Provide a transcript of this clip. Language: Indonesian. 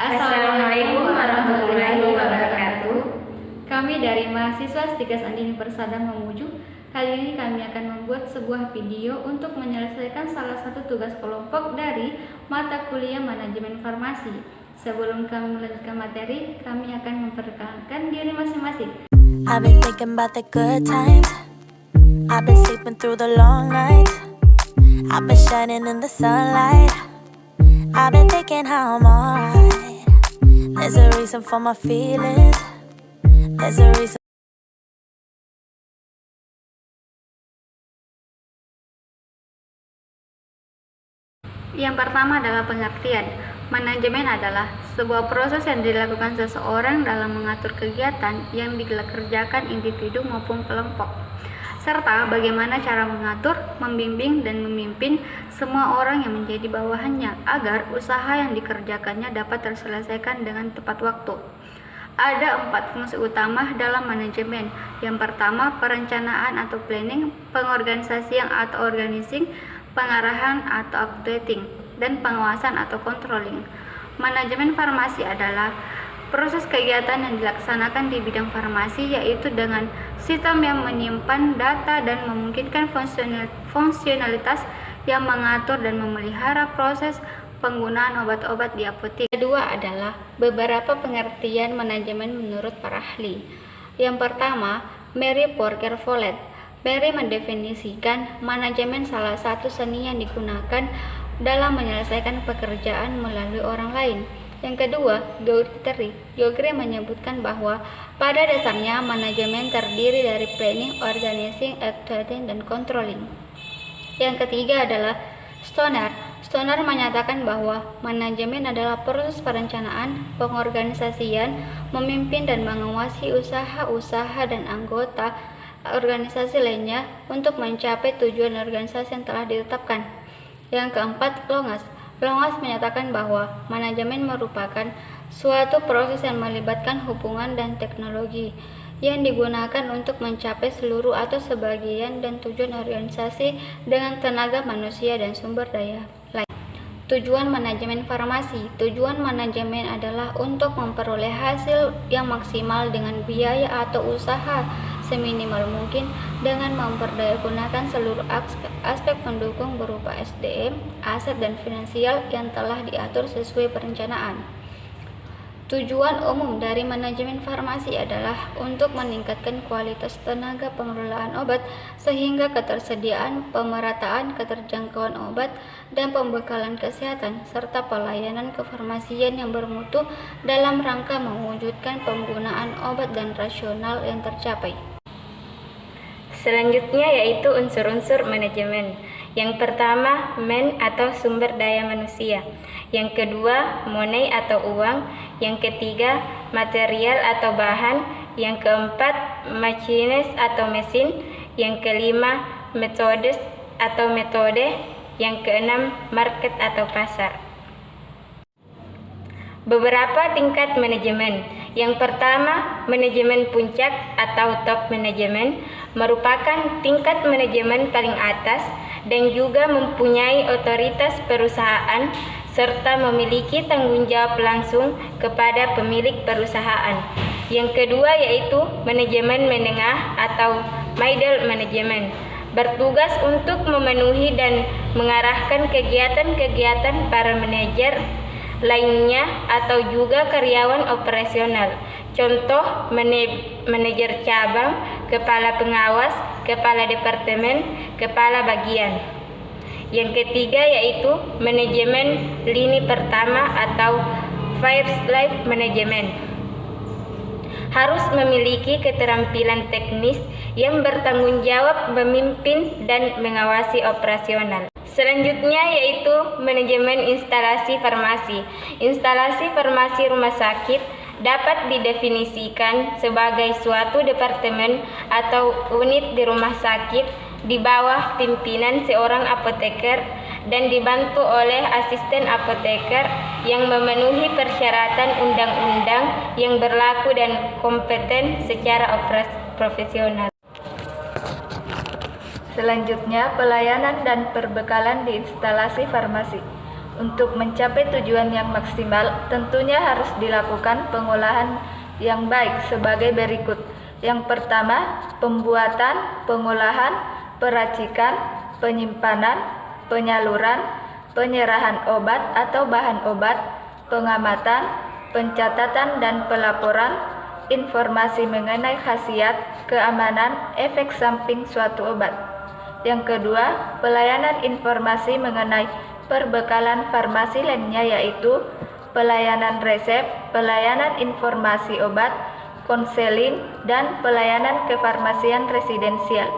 Assalamualaikum warahmatullahi wabarakatuh. Kami dari mahasiswa Stikas Andini Persada Mamuju. Kali ini kami akan membuat sebuah video untuk menyelesaikan salah satu tugas kelompok dari mata kuliah manajemen farmasi. Sebelum kami melanjutkan materi, kami akan memperkenalkan diri masing-masing. I've been thinking about the good times. I've been sleeping through the long nights. I've been shining in the sunlight. I've been thinking how I'm alright. There's a reason for my feelings. There's a reason. Yang pertama adalah pengertian. Manajemen adalah sebuah proses yang dilakukan seseorang dalam mengatur kegiatan yang dikerjakan individu maupun kelompok, serta bagaimana cara mengatur, membimbing, dan memimpin semua orang yang menjadi bawahannya agar usaha yang dikerjakannya dapat terselesaikan dengan tepat waktu. Ada 4 fungsi utama dalam manajemen. Yang pertama, perencanaan atau planning, pengorganisasian atau organizing, pengarahan atau updating, dan pengawasan atau controlling. Manajemen farmasi adalah proses kegiatan yang dilaksanakan di bidang farmasi, yaitu dengan sistem yang menyimpan data dan memungkinkan fungsionalitas yang mengatur dan memelihara proses penggunaan obat-obat di apotek. Kedua adalah beberapa pengertian manajemen menurut para ahli. Yang pertama, Mary Porter Follett. Mary mendefinisikan manajemen salah satu seni yang digunakan dalam menyelesaikan pekerjaan melalui orang lain. Yang kedua, Gregory menyebutkan bahwa pada dasarnya manajemen terdiri dari planning, organizing, updating, dan controlling. Yang ketiga adalah Stoner. Stoner menyatakan bahwa manajemen adalah proses perencanaan, pengorganisasian, memimpin dan mengawasi usaha-usaha dan anggota organisasi lainnya untuk mencapai tujuan organisasi yang telah ditetapkan. Yang keempat, Longas. Longas menyatakan bahwa manajemen merupakan suatu proses yang melibatkan hubungan dan teknologi yang digunakan untuk mencapai seluruh atau sebagian dan tujuan organisasi dengan tenaga manusia dan sumber daya lain. Tujuan manajemen farmasi. Tujuan manajemen adalah untuk memperoleh hasil yang maksimal dengan biaya atau usaha seminimal mungkin dengan memperdayagunakan seluruh aspek pendukung berupa SDM, aset dan finansial yang telah diatur sesuai perencanaan. Tujuan umum dari manajemen farmasi adalah untuk meningkatkan kualitas tenaga pengelolaan obat sehingga ketersediaan, pemerataan, keterjangkauan obat, dan pembekalan kesehatan, serta pelayanan kefarmasian yang bermutu dalam rangka mewujudkan penggunaan obat dan rasional yang tercapai. Selanjutnya yaitu unsur-unsur manajemen. Yang pertama, man atau sumber daya manusia. Yang kedua, money atau uang. Yang ketiga, material atau bahan. Yang keempat, machines atau mesin. Yang kelima, methods atau metode. Yang keenam, market atau pasar. Beberapa tingkat manajemen. Yang pertama, manajemen puncak atau top manajemen merupakan tingkat manajemen paling atas dan juga mempunyai otoritas perusahaan serta memiliki tanggung jawab langsung kepada pemilik perusahaan. Yang kedua yaitu manajemen menengah atau middle management, bertugas untuk memenuhi dan mengarahkan kegiatan-kegiatan para manajer lainnya atau juga karyawan operasional. Contoh, manajer cabang, kepala pengawas, kepala departemen, kepala bagian. Yang ketiga yaitu manajemen lini pertama atau first line management. Harus memiliki keterampilan teknis yang bertanggung jawab memimpin dan mengawasi operasional. Selanjutnya yaitu manajemen instalasi farmasi. Instalasi farmasi rumah sakit dapat didefinisikan sebagai suatu departemen atau unit di rumah sakit di bawah pimpinan seorang apoteker dan dibantu oleh asisten apoteker yang memenuhi persyaratan undang-undang yang berlaku dan kompeten secara profesional. Selanjutnya, pelayanan dan perbekalan di instalasi farmasi. Untuk mencapai tujuan yang maksimal, tentunya harus dilakukan pengolahan yang baik sebagai berikut. Yang pertama, pembuatan, pengolahan, peracikan, penyimpanan, penyaluran, penyerahan obat atau bahan obat, pengamatan, pencatatan dan pelaporan informasi mengenai khasiat, keamanan, efek samping suatu obat. Yang kedua, pelayanan informasi mengenai perbekalan farmasi lainnya, yaitu pelayanan resep, pelayanan informasi obat, konseling, dan pelayanan kefarmasian residensial.